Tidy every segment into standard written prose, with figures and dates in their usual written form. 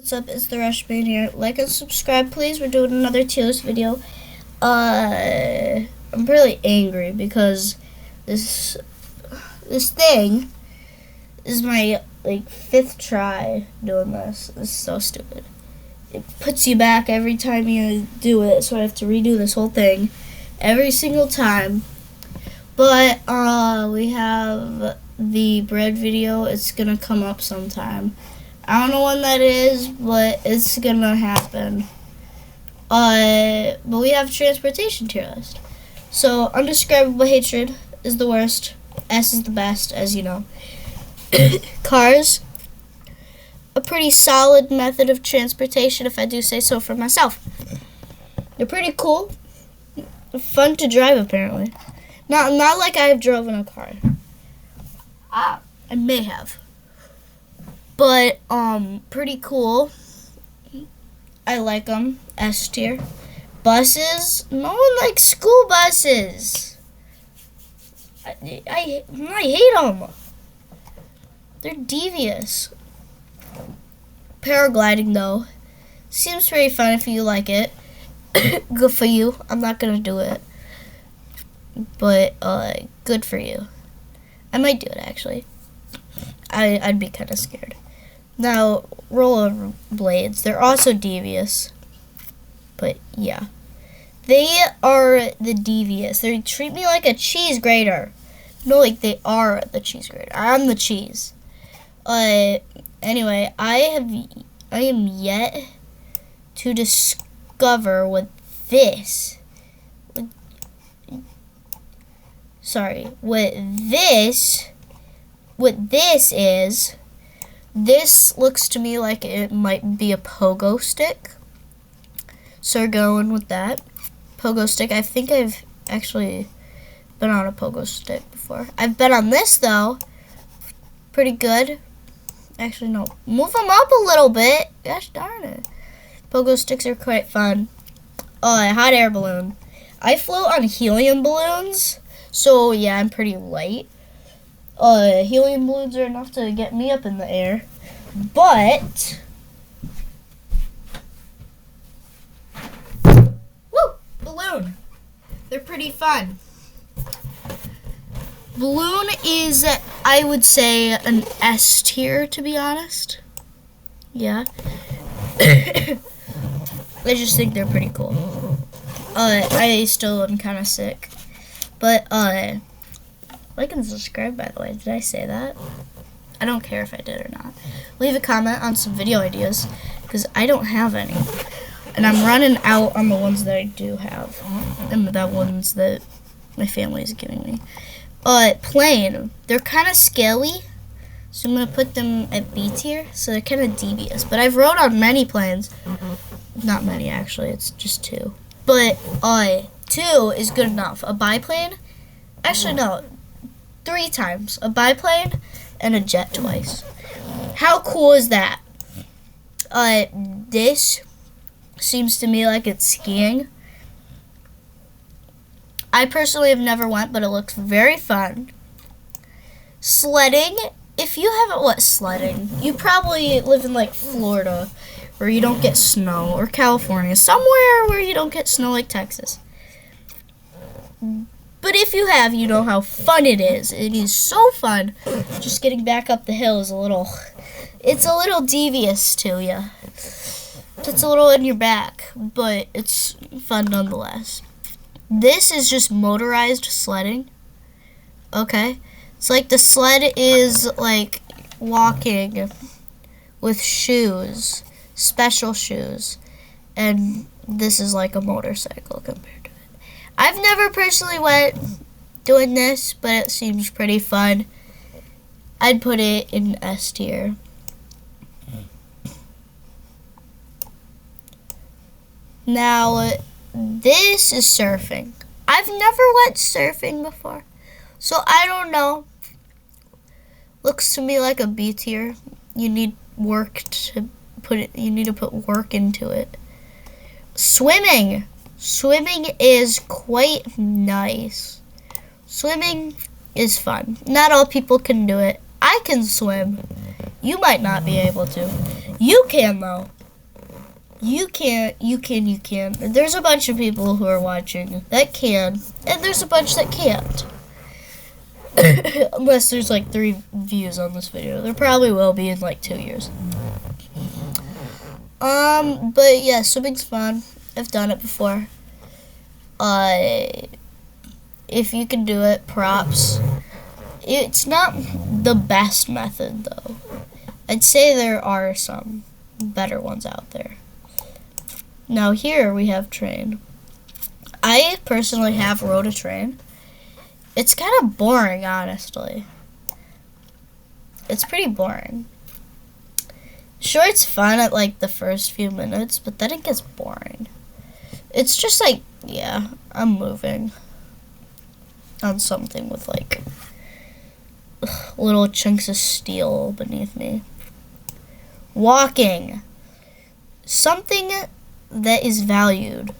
What's up? It's the Rushman here. Like and subscribe, please. We're doing another tier list video. I'm really angry because this thing is my fifth try doing this. This is so stupid. It puts you back every time you do it, so I have to redo this whole thing every single time. But we have the bread video. It's gonna come up sometime. I don't know when that is, but it's gonna happen. But we have transportation tier list. So undescribable hatred is the worst. S is the best, as you know. Cars, a pretty solid method of transportation, if I do say so for myself. They're pretty cool, fun to drive apparently. Not like I've driven a car. I may have. But, pretty cool. I like them. S tier. Buses. No one likes school buses. I hate them. They're devious. Paragliding, though, seems pretty fun if you like it. Good for you. I'm not going to do it. But, good for you. I might do it, actually. I'd be kind of scared. Now, roller blades, they're also devious. But, yeah. They are the devious. They treat me like a cheese grater. No, like they are the cheese grater. I'm the cheese. Anyway, I am yet to discover what this... what this is. This looks to me like it might be a pogo stick. So we're going with that. Pogo stick. I think I've actually been on a pogo stick before. I've been on this, though. Pretty good. Actually, no. Move them up a little bit. Gosh darn it. Pogo sticks are quite fun. A hot air balloon. I float on helium balloons. So, yeah, I'm pretty light. Helium balloons are enough to get me up in the air. But... woo! Balloon. They're pretty fun. Balloon is, I would say, an S tier, to be honest. Yeah. I just think they're pretty cool. I still am kind of sick. But, like and subscribe, by the way. Did I say that? I don't care if I did or not. Leave a comment on some video ideas, because I don't have any. And I'm running out on the ones that I do have. And the ones that my family is giving me. Plane. They're kind of scaly. So I'm going to put them at B tier. So they're kind of devious. But I've rode on many planes. Not many, actually. It's just 2. But, 2 is good enough. A biplane? Actually, no. 3 times. A biplane and a jet twice. How cool is that? This seems to me like it's skiing. I personally have never went, but it looks very fun. Sledding. If you haven't sledding, you probably live in Florida where you don't get snow, or California, somewhere where you don't get snow like Texas. But if you have, you know how fun it is. It is so fun. Just getting back up the hill is it's a little devious to you. It's a little in your back, but it's fun nonetheless. This is just motorized sledding. Okay. It's like the sled is like walking with shoes, special shoes. And this is like a motorcycle compared to it. I've never personally went doing this, but it seems pretty fun. I'd put it in S tier. Now, this is surfing. I've never went surfing before, so I don't know. Looks to me like a B tier. You need work to put it. You need to put work into it. Swimming. Swimming is quite nice. Swimming is fun. Not all people can do it. I can swim. You might not be able to. You can, though. You can. There's a bunch of people who are watching that can, and there's a bunch that can't. Unless there's like 3 views on this video. There probably will be in like 2 years. But yeah, swimming's fun. I've done it before. If you can do it, props. It's not the best method, though. I'd say there are some better ones out there. Now here we have train. I personally have rode a train. It's kind of boring, honestly. It's pretty boring. Sure, it's fun at like the first few minutes, but then it gets boring. It's just like, yeah, I'm moving on something with like little chunks of steel beneath me. Walking. Something that is valued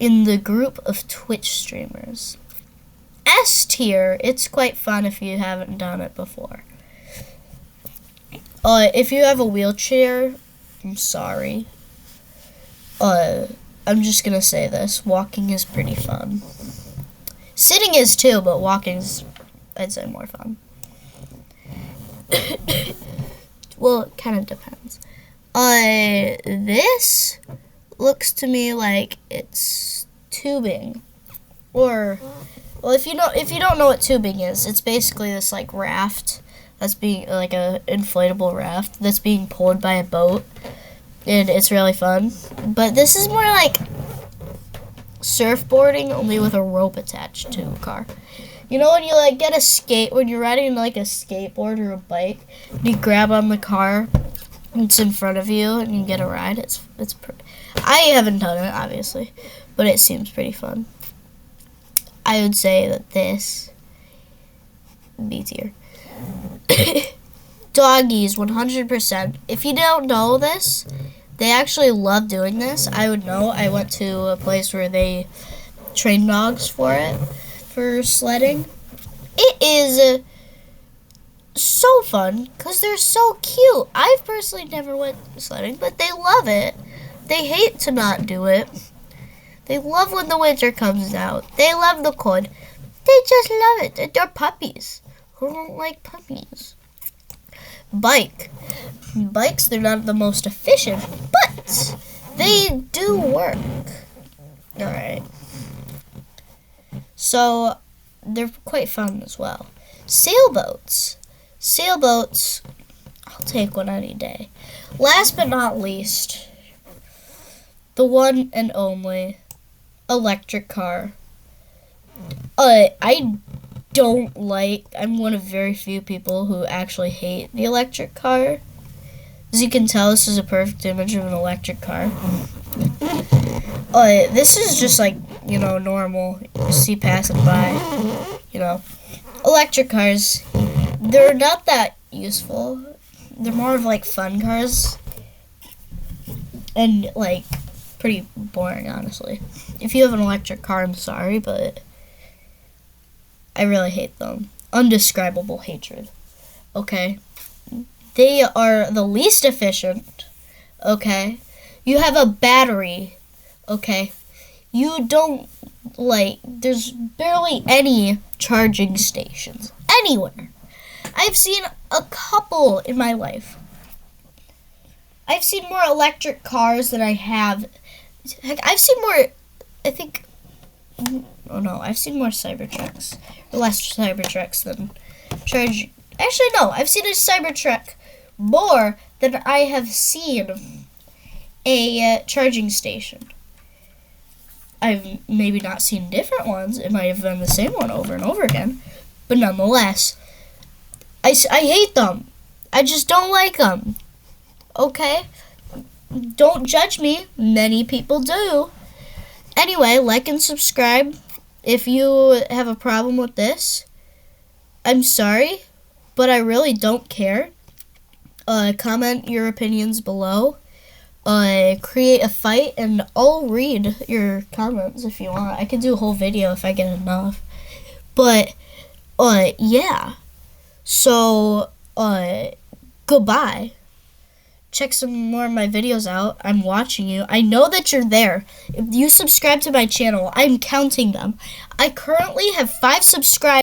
in the group of Twitch streamers. S tier, it's quite fun if you haven't done it before. If you have a wheelchair, I'm sorry. I'm just gonna say this. Walking is pretty fun. Sitting is too, but walking's, I'd say, more fun. Well, it kind of depends. This looks to me like it's tubing. Or, well, if you don't know what tubing is, it's basically this like raft that's being, like a inflatable raft that's being pulled by a boat. And it's really fun. But this is more like surfboarding, only with a rope attached to a car. You know when you like get when you're riding like a skateboard or a bike, you grab on the car, it's in front of you, and you get a ride. I haven't done it, obviously, but it seems pretty fun. I would say that this B tier. Doggies, 100%. If you don't know this, they actually love doing this. I would know. I went to a place where they train dogs for sledding. It is so fun because they're so cute. I've personally never went sledding, but they love it. They hate to not do it. They love when the winter comes out. They love the cold. They just love it. They're puppies. Who don't like puppies? Bikes, they're not the most efficient, but they do work. Alright. So, they're quite fun as well. Sailboats, I'll take one any day. Last but not least, the one and only electric car. I'm one of very few people who actually hate the electric car. As you can tell, this is a perfect image of an electric car. This is just like, normal. You see passing by, Electric cars, they're not that useful. They're more of like fun cars. And like, pretty boring, honestly. If you have an electric car, I'm sorry, but I really hate them. Undescribable hatred. Okay? They are the least efficient. Okay? You have a battery. Okay? You don't, there's barely any charging stations anywhere. I've seen a couple in my life. I've seen more electric cars than I have. Heck, I've seen more, I've seen more Cybertrucks. Or less Cybertrucks than charging. Actually, no, I've seen a Cybertruck more than I have seen a charging station. I've maybe not seen different ones. It might have been the same one over and over again. But nonetheless, I hate them. I just don't like them. Okay? Don't judge me. Many people do. Anyway, like and subscribe if you have a problem with this. I'm sorry, but I really don't care. Comment your opinions below. Create a fight, and I'll read your comments if you want. I could do a whole video if I get enough. But, yeah. So, goodbye. check some more of my videos out. I'm watching you. I know that you're there. If you subscribe to my channel, I'm counting them. I currently have 5 subscribers.